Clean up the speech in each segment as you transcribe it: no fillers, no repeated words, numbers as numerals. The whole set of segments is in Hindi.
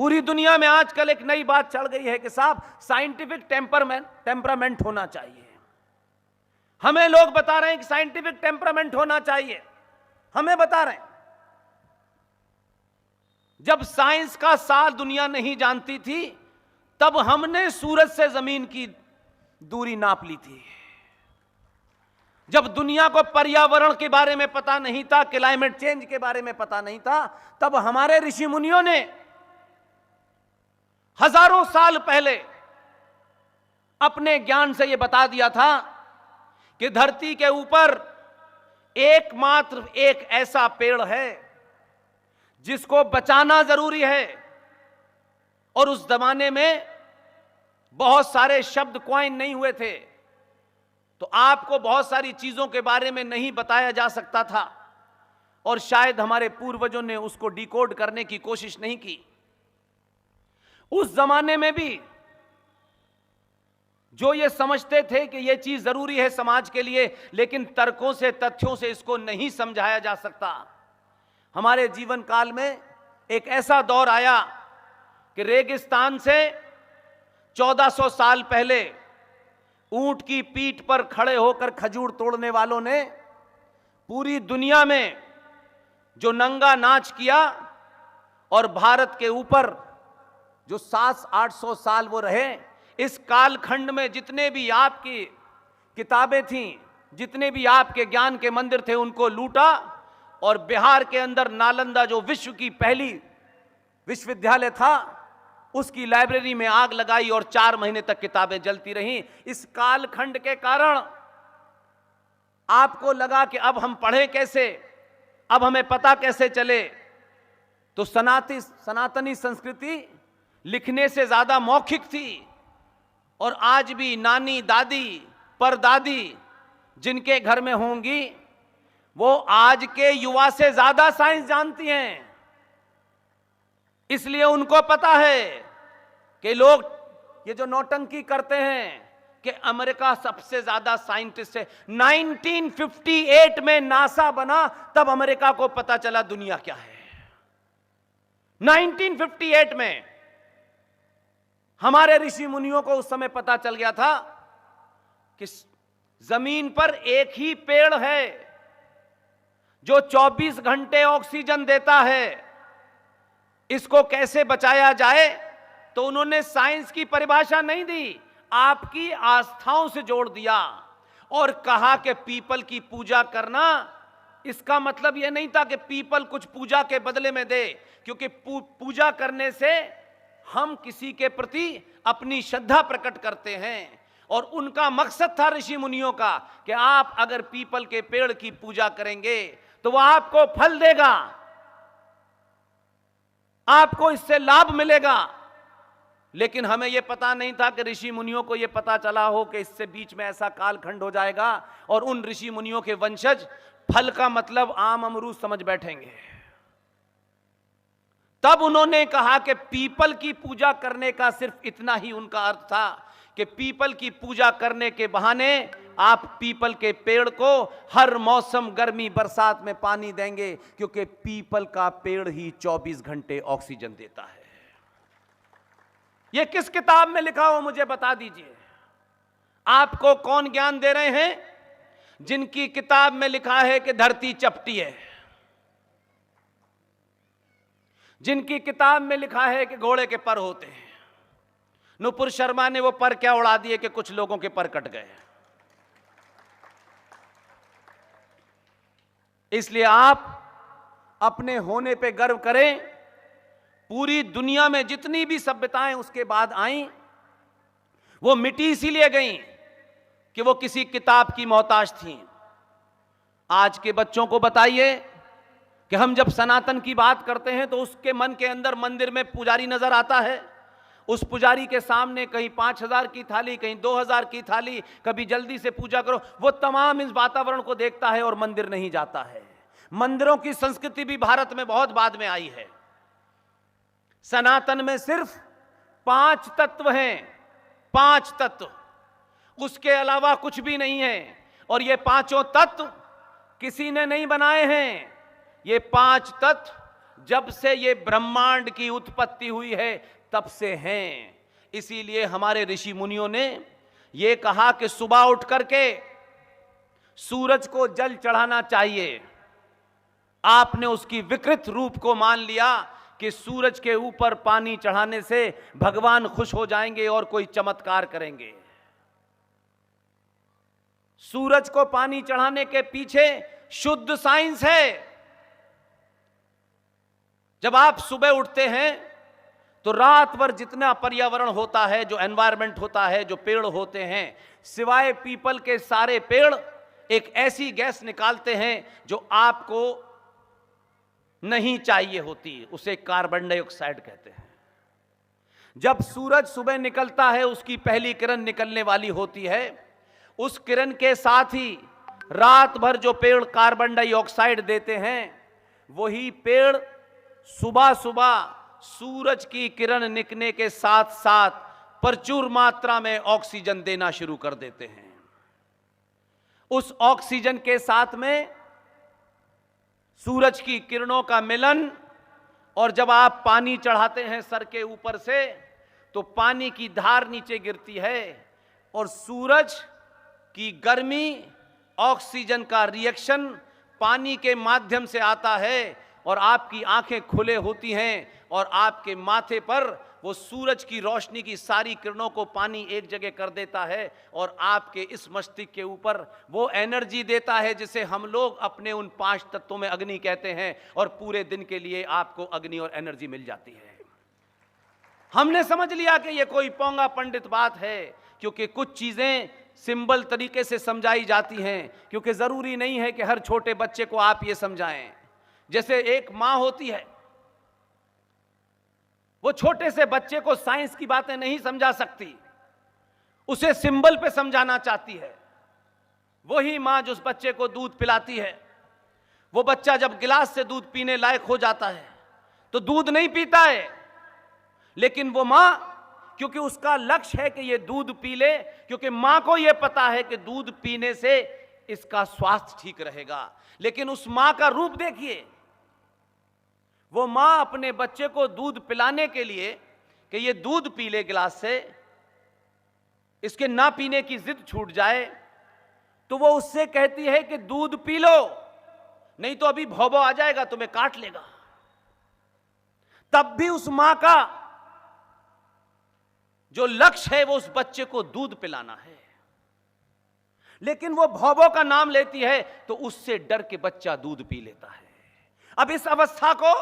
पूरी दुनिया में आजकल एक नई बात चल गई है कि साहब साइंटिफिक टेम्परामेंट होना चाहिए। हमें लोग बता रहे हैं कि साइंटिफिक टेम्परामेंट होना चाहिए, हमें बता रहे हैं। जब साइंस का साल दुनिया नहीं जानती थी, तब हमने सूरज से जमीन की दूरी नाप ली थी। जब दुनिया को पर्यावरण के बारे में पता नहीं था, क्लाइमेट चेंज के बारे में पता नहीं था, तब हमारे ऋषि मुनियों ने हजारों साल पहले अपने ज्ञान से यह बता दिया था कि धरती के ऊपर एकमात्र एक ऐसा पेड़ है जिसको बचाना जरूरी है। और उस जमाने में बहुत सारे शब्द क्वाइन नहीं हुए थे, तो आपको बहुत सारी चीजों के बारे में नहीं बताया जा सकता था, और शायद हमारे पूर्वजों ने उसको डिकोड करने की कोशिश नहीं की। उस जमाने में भी जो ये समझते थे कि ये चीज जरूरी है समाज के लिए, लेकिन तर्कों से, तथ्यों से इसको नहीं समझाया जा सकता। हमारे जीवन काल में एक ऐसा दौर आया कि रेगिस्तान से 1400 साल पहले ऊंट की पीठ पर खड़े होकर खजूर तोड़ने वालों ने पूरी दुनिया में जो नंगा नाच किया, और भारत के ऊपर जो 700-800 साल वो रहे, इस कालखंड में जितने भी आपकी किताबें थीं, जितने भी आपके ज्ञान के मंदिर थे, उनको लूटा। और बिहार के अंदर नालंदा जो विश्व की पहली विश्वविद्यालय था, उसकी लाइब्रेरी में आग लगाई और 4 महीने तक किताबें जलती रहीं। इस कालखंड के कारण आपको लगा कि अब हम पढ़ें कैसे, अब हमें पता कैसे चले। तो सनातनी संस्कृति लिखने से ज्यादा मौखिक थी, और आज भी नानी, दादी, परदादी जिनके घर में होंगी, वो आज के युवा से ज्यादा साइंस जानती हैं। इसलिए उनको पता है कि लोग ये जो नौटंकी करते हैं कि अमेरिका सबसे ज्यादा साइंटिस्ट है। 1958 में नासा बना, तब अमेरिका को पता चला दुनिया क्या है। 1958 में हमारे ऋषि मुनियों को उस समय पता चल गया था कि जमीन पर एक ही पेड़ है जो 24 घंटे ऑक्सीजन देता है। इसको कैसे बचाया जाए, तो उन्होंने साइंस की परिभाषा नहीं दी, आपकी आस्थाओं से जोड़ दिया और कहा कि पीपल की पूजा करना। इसका मतलब यह नहीं था कि पीपल कुछ पूजा के बदले में दे, क्योंकि पूजा करने से हम किसी के प्रति अपनी श्रद्धा प्रकट करते हैं। और उनका मकसद था ऋषि मुनियों का कि आप अगर पीपल के पेड़ की पूजा करेंगे तो वह आपको फल देगा, आपको इससे लाभ मिलेगा। लेकिन हमें यह पता नहीं था कि ऋषि मुनियों को यह पता चला हो कि इससे बीच में ऐसा कालखंड हो जाएगा, और उन ऋषि मुनियों के वंशज फल का मतलब आम अमरूद समझ बैठेंगे। तब उन्होंने कहा कि पीपल की पूजा करने का सिर्फ इतना ही उनका अर्थ था कि पीपल की पूजा करने के बहाने आप पीपल के पेड़ को हर मौसम, गर्मी बरसात में पानी देंगे, क्योंकि पीपल का पेड़ ही 24 घंटे ऑक्सीजन देता है। यह किस किताब में लिखा हो मुझे बता दीजिए। आपको कौन ज्ञान दे रहे हैं? जिनकी किताब में लिखा है कि धरती चपटी है, जिनकी किताब में लिखा है कि घोड़े के पर होते हैं। नुपुर शर्मा ने वो पर क्या उड़ा दिए कि कुछ लोगों के पर कट गए। इसलिए आप अपने होने पे गर्व करें। पूरी दुनिया में जितनी भी सभ्यताएं उसके बाद आईं, वो मिटी इसीलिए गईं कि वो किसी किताब की मोहताज थीं। आज के बच्चों को बताइए कि हम जब सनातन की बात करते हैं तो उसके मन के अंदर मंदिर में पुजारी नजर आता है। उस पुजारी के सामने कहीं 5000 की थाली, कहीं 2000 की थाली, कभी जल्दी से पूजा करो। वो तमाम इस वातावरण को देखता है और मंदिर नहीं जाता है। मंदिरों की संस्कृति भी भारत में बहुत बाद में आई है। सनातन में सिर्फ 5 तत्व हैं, 5 तत्व, उसके अलावा कुछ भी नहीं है। और ये 5 तत्व किसी ने नहीं बनाए हैं। ये 5 तत्व जब से ये ब्रह्मांड की उत्पत्ति हुई है तब से हैं। इसीलिए हमारे ऋषि मुनियों ने ये कहा कि सुबह उठ करके सूरज को जल चढ़ाना चाहिए। आपने उसकी विकृत रूप को मान लिया कि सूरज के ऊपर पानी चढ़ाने से भगवान खुश हो जाएंगे और कोई चमत्कार करेंगे। सूरज को पानी चढ़ाने के पीछे शुद्ध साइंस है। जब आप सुबह उठते हैं तो रात भर जितना पर्यावरण होता है, जो एनवायरनमेंट होता है, जो पेड़ होते हैं, सिवाय पीपल के सारे पेड़ एक ऐसी गैस निकालते हैं जो आपको नहीं चाहिए होती, उसे कार्बन डाइऑक्साइड कहते हैं। जब सूरज सुबह निकलता है, उसकी पहली किरण निकलने वाली होती है, उस किरण के साथ ही रात भर जो पेड़ कार्बन डाइऑक्साइड देते हैं, वही पेड़ सुबह सुबह सूरज की किरण निकलने के साथ साथ प्रचुर मात्रा में ऑक्सीजन देना शुरू कर देते हैं। उस ऑक्सीजन के साथ में सूरज की किरणों का मिलन, और जब आप पानी चढ़ाते हैं सर के ऊपर से, तो पानी की धार नीचे गिरती है और सूरज की गर्मी, ऑक्सीजन का रिएक्शन पानी के माध्यम से आता है और आपकी आंखें खुले होती हैं और आपके माथे पर वो सूरज की रोशनी की सारी किरणों को पानी एक जगह कर देता है और आपके इस मस्तिष्क के ऊपर वो एनर्जी देता है जिसे हम लोग अपने उन 5 तत्वों में अग्नि कहते हैं, और पूरे दिन के लिए आपको अग्नि और एनर्जी मिल जाती है। हमने समझ लिया कि ये कोई पोंगा पंडित बात है, क्योंकि कुछ चीजें सिंबल तरीके से समझाई जाती हैं, क्योंकि जरूरी नहीं है कि हर छोटे बच्चे को आप ये समझाएं। जैसे एक मां होती है, वो छोटे से बच्चे को साइंस की बातें नहीं समझा सकती, उसे सिंबल पे समझाना चाहती है। वही मां जो उस बच्चे को दूध पिलाती है, वो बच्चा जब गिलास से दूध पीने लायक हो जाता है तो दूध नहीं पीता है, लेकिन वो मां, क्योंकि उसका लक्ष्य है कि ये दूध पी ले, क्योंकि मां को ये पता है कि दूध पीने से इसका स्वास्थ्य ठीक रहेगा। लेकिन उस मां का रूप देखिए, वो मां अपने बच्चे को दूध पिलाने के लिए कि ये दूध पी ले गिलास से, इसके ना पीने की जिद छूट जाए, तो वो उससे कहती है कि दूध पी लो, नहीं तो अभी भौबो आ जाएगा, तुम्हें काट लेगा। तब भी उस मां का जो लक्ष्य है वो उस बच्चे को दूध पिलाना है, लेकिन वो भौबो का नाम लेती है तो उससे डर के बच्चा दूध पी लेता है। अब इस अवस्था को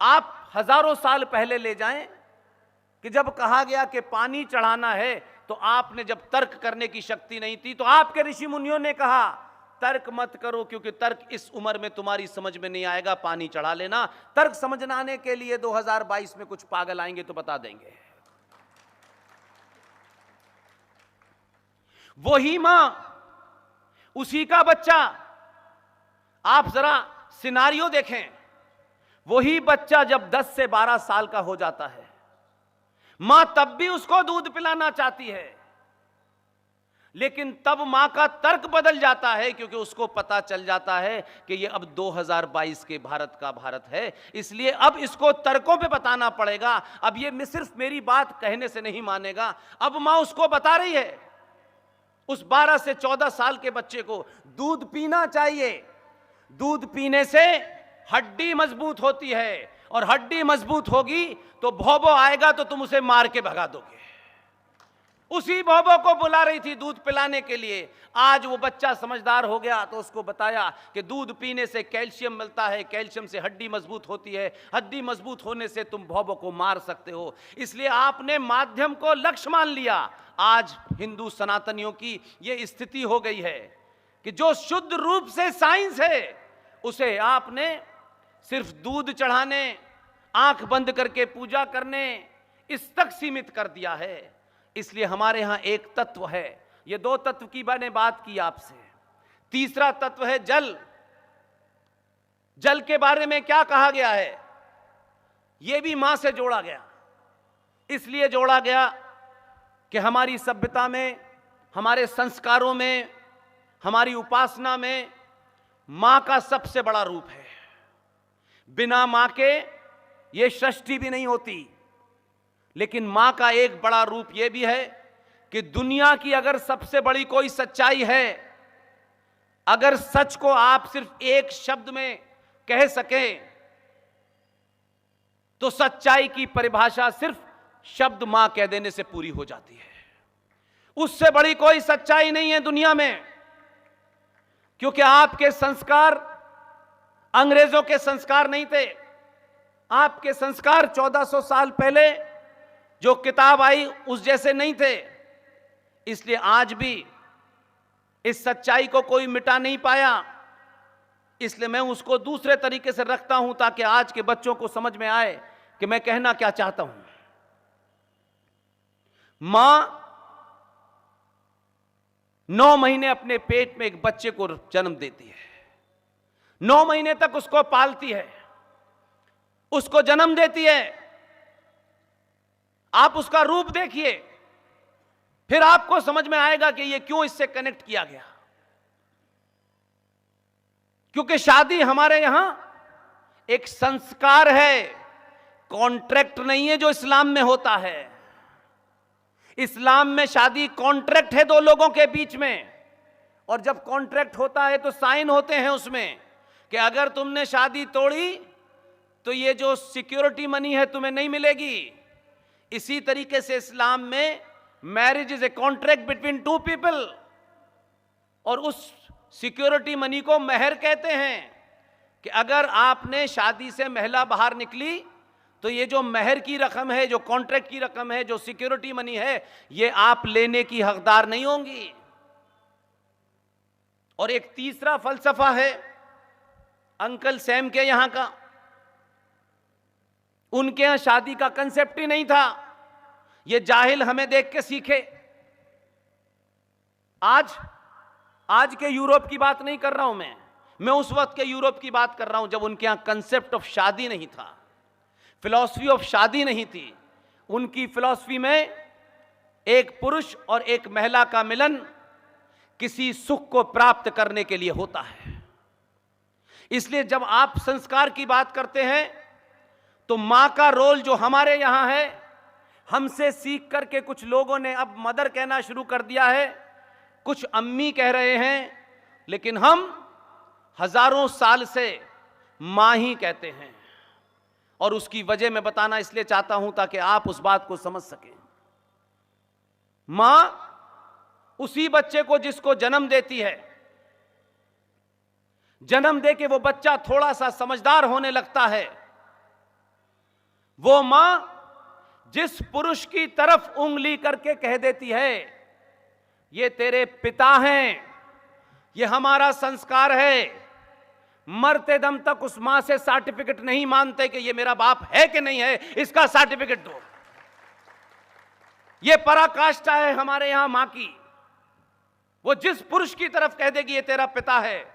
आप हजारों साल पहले ले जाएं कि जब कहा गया कि पानी चढ़ाना है, तो आपने जब तर्क करने की शक्ति नहीं थी, तो आपके ऋषि मुनियों ने कहा तर्क मत करो, क्योंकि तर्क इस उम्र में तुम्हारी समझ में नहीं आएगा, पानी चढ़ा लेना। तर्क समझने के लिए 2022 में कुछ पागल आएंगे तो बता देंगे। वही मां, उसी का बच्चा, आप जरा सिनारियो देखें, वही बच्चा जब 10 से 12 साल का हो जाता है, मां तब भी उसको दूध पिलाना चाहती है, लेकिन तब मां का तर्क बदल जाता है, क्योंकि उसको पता चल जाता है कि ये अब 2022 के भारत का भारत है, इसलिए अब इसको तर्कों पे बताना पड़ेगा। अब ये सिर्फ मेरी बात कहने से नहीं मानेगा, अब मां उसको बता रही है उस 12 से 14 साल के बच्चे को दूध पीना चाहिए। दूध पीने से हड्डी मजबूत होती है, और हड्डी मजबूत होगी तो भौबो आएगा तो तुम उसे मार के भगा दोगे। उसी भौबो को बुला रही थी दूध पिलाने के लिए। आज वो बच्चा समझदार हो गया तो उसको बताया कि दूध पीने से कैल्शियम मिलता है, कैल्शियम से हड्डी मजबूत होती है, हड्डी मजबूत होने से तुम भौबो को मार सकते हो। इसलिए आपने माध्यम को लक्ष्य मान लिया। आज हिंदू सनातनियों की ये स्थिति हो गई है कि जो शुद्ध रूप से साइंस है उसे आपने सिर्फ दूध चढ़ाने, आंख बंद करके पूजा करने, इस तक सीमित कर दिया है। इसलिए हमारे यहां एक तत्व है, ये 2 तत्व की मैंने बात की आपसे। तीसरा तत्व है जल। जल के बारे में क्या कहा गया है, यह भी मां से जोड़ा गया। इसलिए जोड़ा गया कि हमारी सभ्यता में, हमारे संस्कारों में, हमारी उपासना में मां का सबसे बड़ा रूप है। बिना मां के ये सृष्टि भी नहीं होती। लेकिन मां का एक बड़ा रूप यह भी है कि दुनिया की अगर सबसे बड़ी कोई सच्चाई है, अगर सच को आप सिर्फ एक शब्द में कह सकें तो सच्चाई की परिभाषा सिर्फ शब्द मां कह देने से पूरी हो जाती है। उससे बड़ी कोई सच्चाई नहीं है दुनिया में, क्योंकि आपके संस्कार अंग्रेजों के संस्कार नहीं थे। आपके संस्कार 1400 साल पहले जो किताब आई उस जैसे नहीं थे। इसलिए आज भी इस सच्चाई को कोई मिटा नहीं पाया। इसलिए मैं उसको दूसरे तरीके से रखता हूं ताकि आज के बच्चों को समझ में आए कि मैं कहना क्या चाहता हूं। मां 9 महीने अपने पेट में एक बच्चे को जन्म देती है, 9 महीने तक उसको पालती है, उसको जन्म देती है। आप उसका रूप देखिए, फिर आपको समझ में आएगा कि यह क्यों इससे कनेक्ट किया गया। क्योंकि शादी हमारे यहां एक संस्कार है, कॉन्ट्रैक्ट नहीं है जो इस्लाम में होता है। इस्लाम में शादी कॉन्ट्रैक्ट है 2 लोगों के बीच में, और जब कॉन्ट्रैक्ट होता है तो साइन होते हैं उसमें कि अगर तुमने शादी तोड़ी तो ये जो सिक्योरिटी मनी है तुम्हें नहीं मिलेगी। इसी तरीके से इस्लाम में marriage is a contract between 2 people, और उस सिक्योरिटी मनी को महर कहते हैं कि अगर आपने शादी से महिला बाहर निकली तो ये जो महर की रकम है, जो कॉन्ट्रैक्ट की रकम है, जो सिक्योरिटी मनी है, ये आप लेने की हकदार नहीं होंगी। और एक तीसरा फलसफा है अंकल सैम के यहां का। उनके यहां शादी का कंसेप्ट ही नहीं था। ये जाहिल हमें देख के सीखे। आज के यूरोप की बात नहीं कर रहा हूं मैं उस वक्त के यूरोप की बात कर रहा हूं जब उनके यहां कंसेप्ट ऑफ शादी नहीं था, फिलॉसफी ऑफ शादी नहीं थी। उनकी फिलॉसफी में एक पुरुष और एक महिला का मिलन किसी सुख को प्राप्त करने के लिए होता है। इसलिए जब आप संस्कार की बात करते हैं तो मां का रोल जो हमारे यहां है, हमसे सीख करके कुछ लोगों ने अब मदर कहना शुरू कर दिया है, कुछ अम्मी कह रहे हैं, लेकिन हम हजारों साल से मां ही कहते हैं। और उसकी वजह मैं बताना इसलिए चाहता हूं ताकि आप उस बात को समझ सकें। मां उसी बच्चे को जिसको जन्म देती है, जन्म दे के वो बच्चा थोड़ा सा समझदार होने लगता है, वो मां जिस पुरुष की तरफ उंगली करके कह देती है ये तेरे पिता हैं, ये हमारा संस्कार है, मरते दम तक उस मां से सर्टिफिकेट नहीं मानते कि ये मेरा बाप है कि नहीं है, इसका सर्टिफिकेट दो। ये पराकाष्ठा है हमारे यहां मां की। वो जिस पुरुष की तरफ कह देगी ये तेरा पिता है,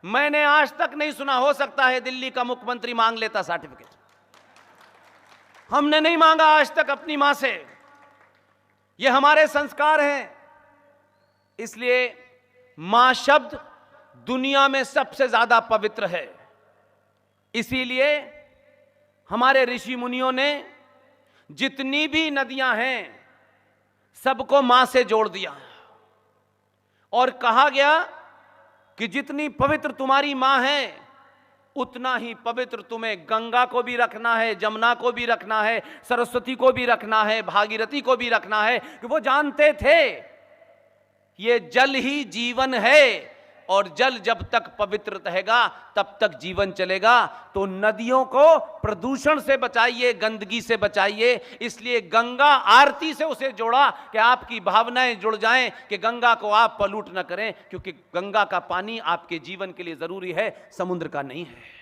मैंने आज तक नहीं सुना, हो सकता है दिल्ली का मुख्यमंत्री मांग लेता सर्टिफिकेट, हमने नहीं मांगा आज तक अपनी मां से। ये हमारे संस्कार हैं। इसलिए मां शब्द दुनिया में सबसे ज्यादा पवित्र है। इसीलिए हमारे ऋषि मुनियों ने जितनी भी नदियां हैं सबको मां से जोड़ दिया, और कहा गया कि जितनी पवित्र तुम्हारी मां है उतना ही पवित्र तुम्हें गंगा को भी रखना है, जमुना को भी रखना है, सरस्वती को भी रखना है, भागीरथी को भी रखना है। कि वो जानते थे ये जल ही जीवन है, और जल जब तक पवित्र रहेगा तब तक जीवन चलेगा। तो नदियों को प्रदूषण से बचाइए, गंदगी से बचाइए। इसलिए गंगा आरती से उसे जोड़ा कि आपकी भावनाएं जुड़ जाएं कि गंगा को आप पलूट न करें, क्योंकि गंगा का पानी आपके जीवन के लिए जरूरी है, समुद्र का नहीं है।